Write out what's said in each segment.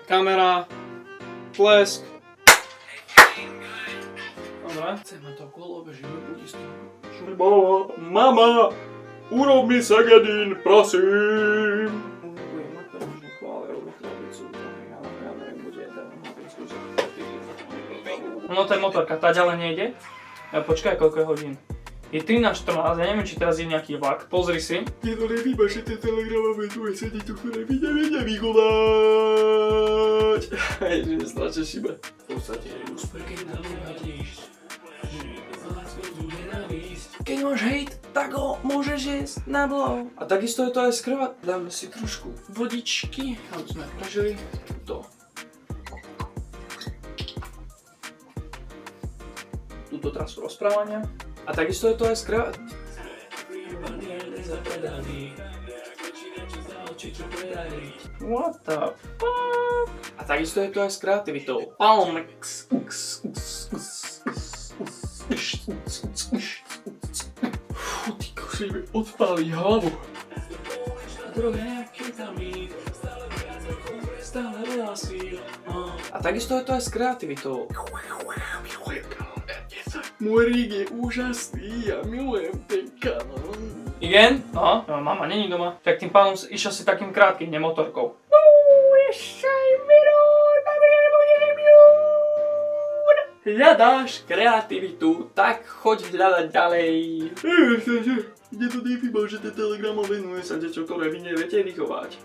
kamera, plesk. Dobre, chceme to kolo, že nebudí z toho. Mama, urob mi segedín, prosím. Budem mať peňažnú chvále, robiť krabicu, ale ja neviem, bude jeden. No to je motorka, tá ďalej nejde. Počkaj, koľko je hodín. Je 13:14, ja neviem, či teraz je nejaký vlak, pozri si. Je to nevýba, že ten telegramové tu je sedí tu, ktoré vidie vychovať. Ježiš, strašne šibe. V podstate je úspech, keď nalúhadíš. Keď máš hejt, tak ho môžeš jesť na blog. A takisto je to aj z krva. Dáme si trošku vodičky, aby sme prežili to. Tuto teraz rozprávania. A takisto je to aj z krva. What the fuck? A takisto je to aj s kreativitou. Palmex. Fú, ty koši mi odpálí hlavu. A takisto je to aj s kreativitou. Môj rig je úžasný, ja milujem ten kanón. Igen? No, mama není doma. Tak tým pádom išiel si takým krátkým, nemotorkou. Hľadáš kreativitu, tak choď hľadať ďalej. Kde to nevyba, že ten telegram venuje sa dečo, ktoré vy neviete vychovať.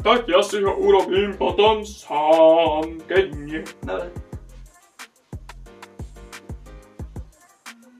Tak ja si ho urobím potom sám, keď nie. Dobre.